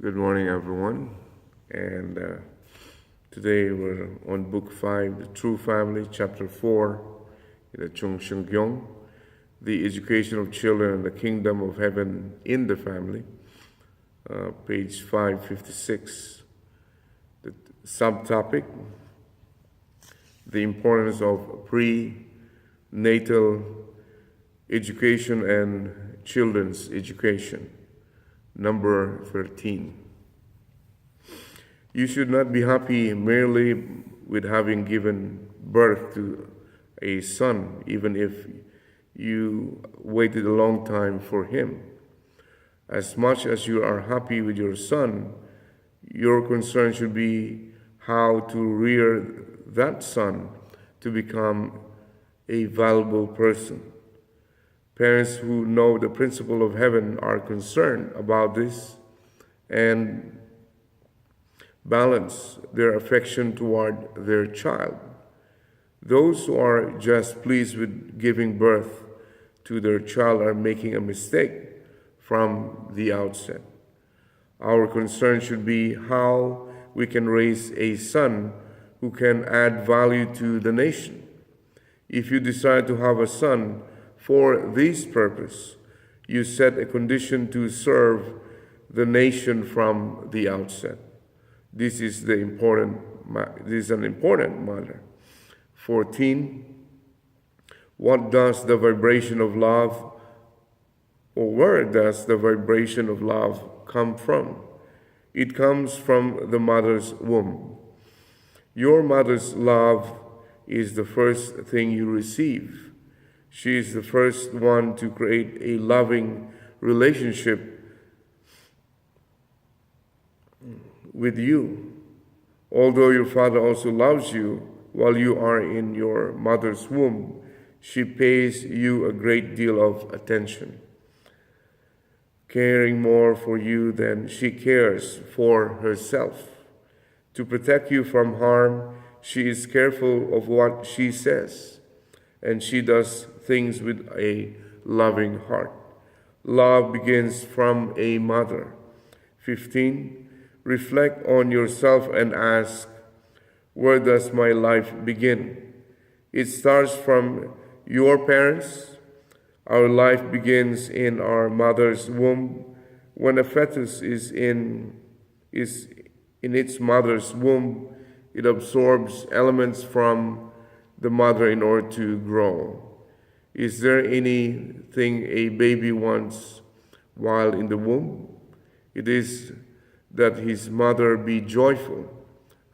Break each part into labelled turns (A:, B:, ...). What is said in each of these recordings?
A: Good morning, everyone. And today we're on Book 5, The True Family, Chapter 4, Cheon Seong Gyeong, The Education of Children and the Kingdom of Heaven in the Family, page 556. The subtopic, the importance of prenatal education and children's education. Number 13. You should not be happy merely with having given birth to a son, even if you waited a long time for him. As much as you are happy with your son, your concern should be how to rear that son to become a valuable person. Parents who know the principle of heaven are concerned about this and balance their affection toward their child. Those who are just pleased with giving birth to their child are making a mistake from the outset. Our concern should be how we can raise a son who can add value to the nation. If you decide to have a son for this purpose, you set a condition to serve the nation from the outset. This is an important matter. 14. What does the vibration of love, or where does the vibration of love come from? It comes from the mother's womb. Your mother's love is the first thing you receive. She is the first one to create a loving relationship with you. Although your father also loves you while you are in your mother's womb, she pays you a great deal of attention, caring more for you than she cares for herself. To protect you from harm, she is careful of what she says, and she does things with a loving heart. Love begins from a mother. 15. Reflect on yourself and ask, where does my life begin? It starts from your parents. Our life begins in our mother's womb. When a fetus is in its mother's womb, it absorbs elements from the mother in order to grow. Is there anything a baby wants while in the womb? It is that his mother be joyful,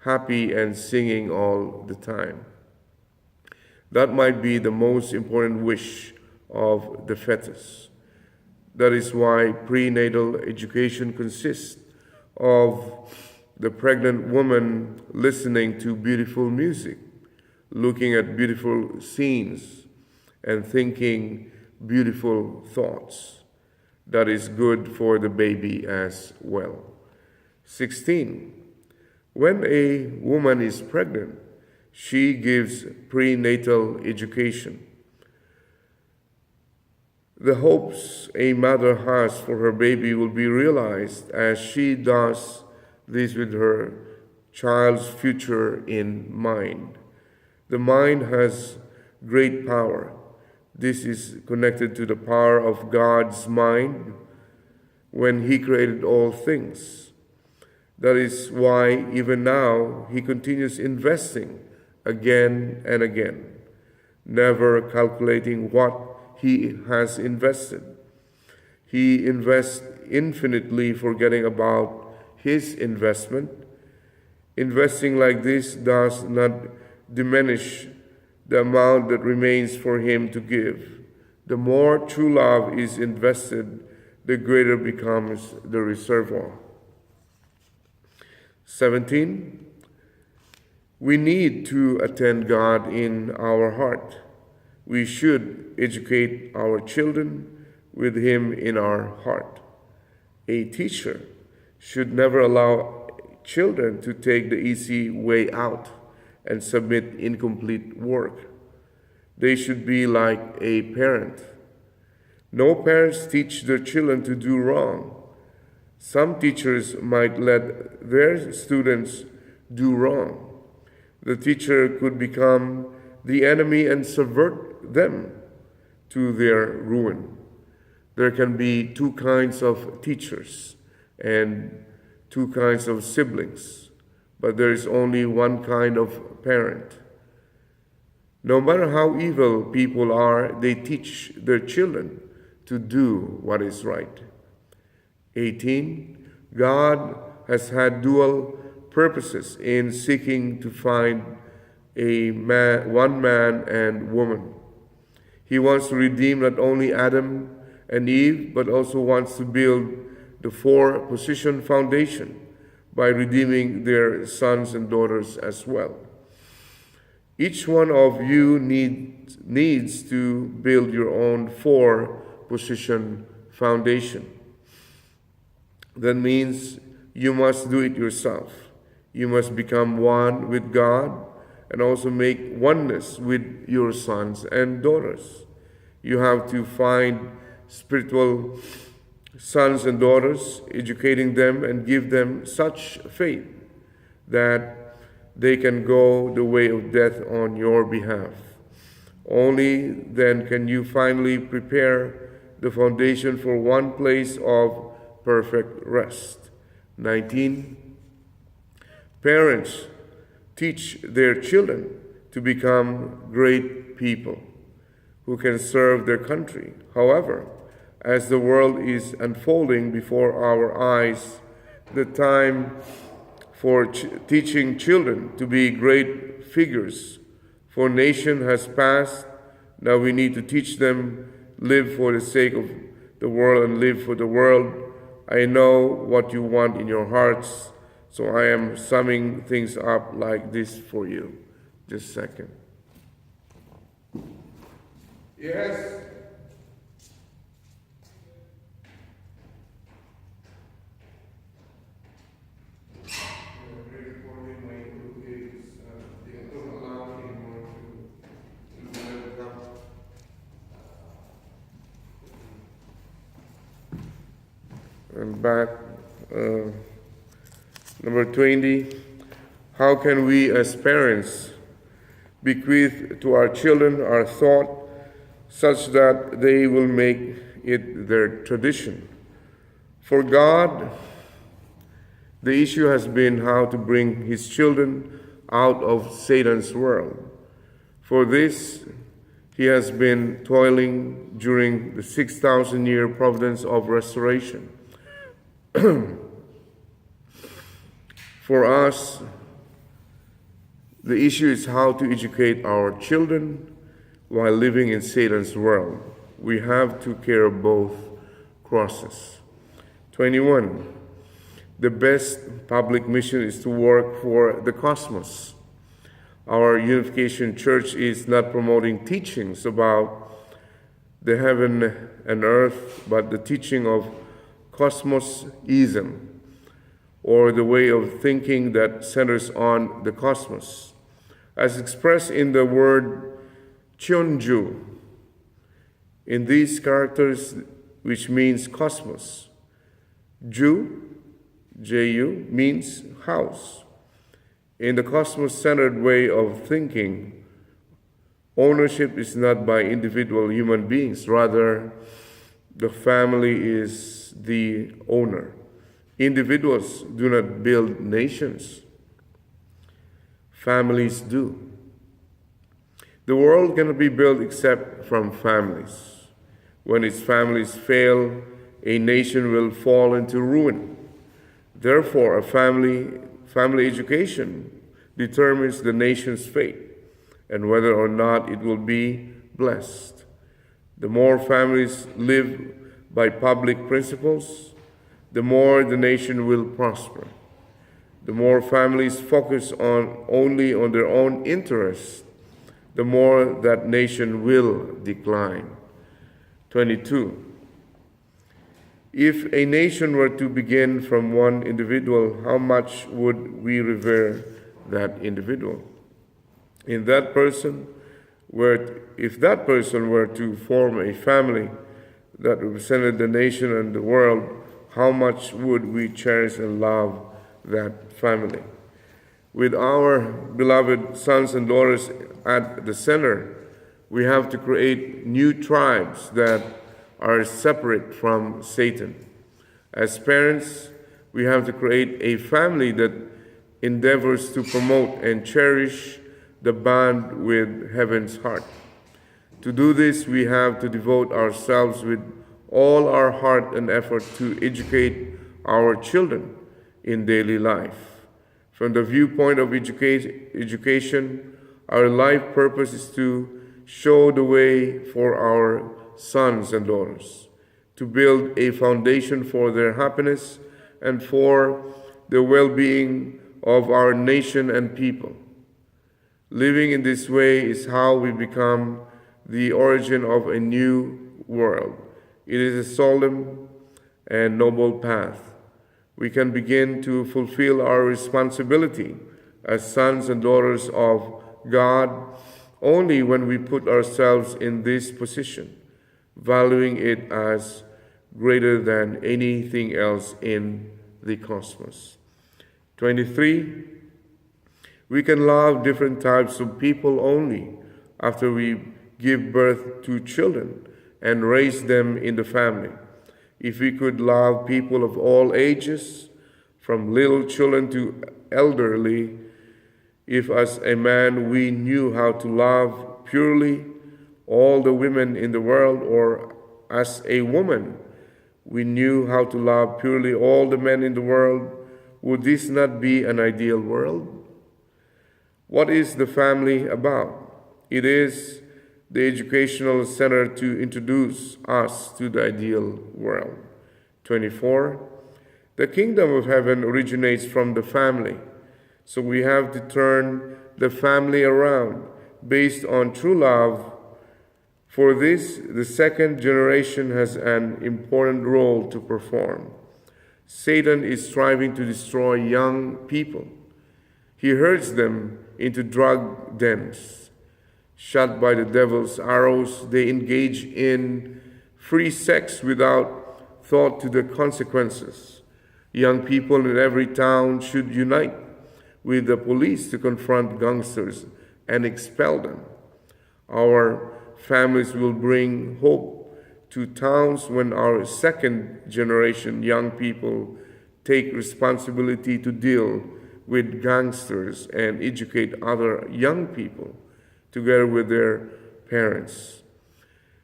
A: happy, and singing all the time. That might be the most important wish of the fetus. That is why prenatal education consists of the pregnant woman listening to beautiful music, looking at beautiful scenes, and thinking beautiful thoughts. That is good for the baby as well. 16. When a woman is pregnant, she gives prenatal education. The hopes a mother has for her baby will be realized as she does this with her child's future in mind. The mind has great power. This is connected to the power of God's mind when He created all things. That is why even now He continues investing again and again, never calculating what He has invested. He invests infinitely, forgetting about His investment. Investing like this does not diminish the amount that remains for Him to give. The more true love is invested, the greater becomes the reservoir. 17. We need to attend God in our heart. We should educate our children with Him in our heart. A teacher should never allow children to take the easy way out and submit incomplete work. They should be like a parent. No parents teach their children to do wrong. Some teachers might let their students do wrong. The teacher could become the enemy and subvert them to their ruin. There can be two kinds of teachers and two kinds of siblings, but there is only one kind of parent. No matter how evil people are, they teach their children to do what is right. 18. God has had dual purposes in seeking to find one man and woman. He wants to redeem not only Adam and Eve, but also wants to build the four-position foundation by redeeming their sons and daughters as well. Each one of you needs to build your own four-position foundation. That means you must do it yourself. You must become one with God and also make oneness with your sons and daughters. You have to find spiritual sons and daughters, educating them and give them such faith that they can go the way of death on your behalf. Only then can you finally prepare the foundation for one place of perfect rest. 19. Parents teach their children to become great people who can serve their country. However, as the world is unfolding before our eyes, the time for teaching children to be great figures for nation has passed. Now we need to teach them, live for the sake of the world and live for the world. I know what you want in your hearts, so I am summing things up like this for you. Just a second. Yes. And back, number 20, how can we as parents bequeath to our children our thought such that they will make it their tradition? For God, the issue has been how to bring his children out of Satan's world. For this, he has been toiling during the 6,000-year providence of restoration. For us, the issue is how to educate our children while living in Satan's world. We have to carry both crosses. 21. The best public mission is to work for the cosmos. Our Unification Church is not promoting teachings about the heaven and earth, but the teaching of cosmosism, or the way of thinking that centers on the cosmos, as expressed in the word Cheonju. In these characters, which means cosmos, Ju, Ju, means house. In the cosmos-centered way of thinking, ownership is not by individual human beings. Rather, the family is the owner. Individuals do not build nations. Families do. The world cannot be built except from families. When its families fail, a nation will fall into ruin. Therefore, a family education determines the nation's fate and whether or not it will be blessed. The more families live by public principles, the more the nation will prosper. The more families focus only on their own interests, the more that nation will decline. 22. If a nation were to begin from one individual, how much would we revere that individual? If that person were to form a family that represented the nation and the world, how much would we cherish and love that family? With our beloved sons and daughters at the center, we have to create new tribes that are separate from Satan. As parents, we have to create a family that endeavors to promote and cherish the bond with heaven's heart. To do this, we have to devote ourselves with all our heart and effort to educate our children in daily life. From the viewpoint of education, our life purpose is to show the way for our sons and daughters, to build a foundation for their happiness and for the well-being of our nation and people. Living in this way is how we become the origin of a new world. It is a solemn and noble path. We can begin to fulfill our responsibility as sons and daughters of God only when we put ourselves in this position, valuing it as greater than anything else in the cosmos. 23, we can love different types of people only after we give birth to children and raise them in the family. If we could love people of all ages, from little children to elderly, if as a man we knew how to love purely all the women in the world, or as a woman we knew how to love purely all the men in the world, would this not be an ideal world? What is the family about? It is the educational center to introduce us to the ideal world. 24, the kingdom of heaven originates from the family, so we have to turn the family around based on true love. For this, the second generation has an important role to perform. Satan is striving to destroy young people. He herds them into drug dens. Shot by the devil's arrows, they engage in free sex without thought to the consequences. Young people in every town should unite with the police to confront gangsters and expel them. Our families will bring hope to towns when our second generation young people take responsibility to deal with gangsters and educate other young people together with their parents.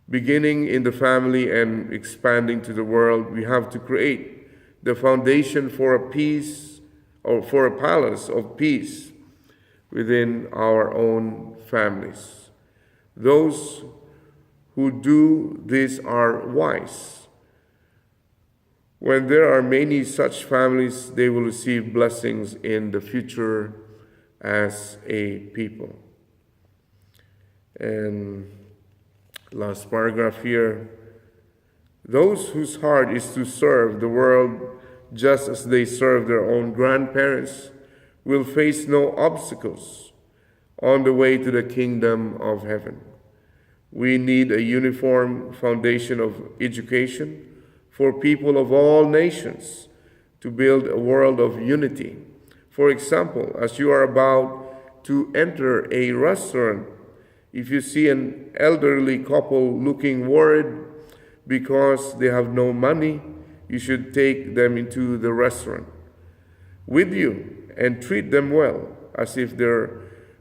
A: Beginning in the family and expanding to the world, we have to create the foundation for a peace, or for a palace of peace within our own families. Those who do this are wise. When there are many such families, they will receive blessings in the future as a people. And last paragraph here, those whose heart is to serve the world just as they serve their own grandparents will face no obstacles on the way to the kingdom of heaven. We need a uniform foundation of education for people of all nations to build a world of unity. For example, as you are about to enter a restaurant, if you see an elderly couple looking worried because they have no money, you should take them into the restaurant with you and treat them well, as if they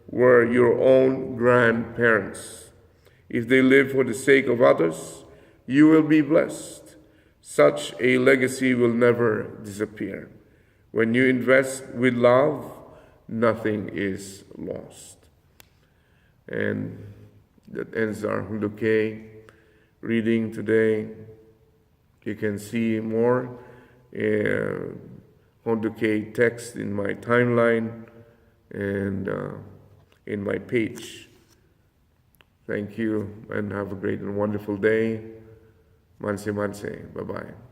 A: were your own grandparents. If they live for the sake of others, you will be blessed. Such a legacy will never disappear. When you invest with love, nothing is lost. And that ends our Hoon Dok reading today. You can see more Hoon Dok text in my timeline and in my page. Thank you and have a great and wonderful day. Manse manse. Bye-bye.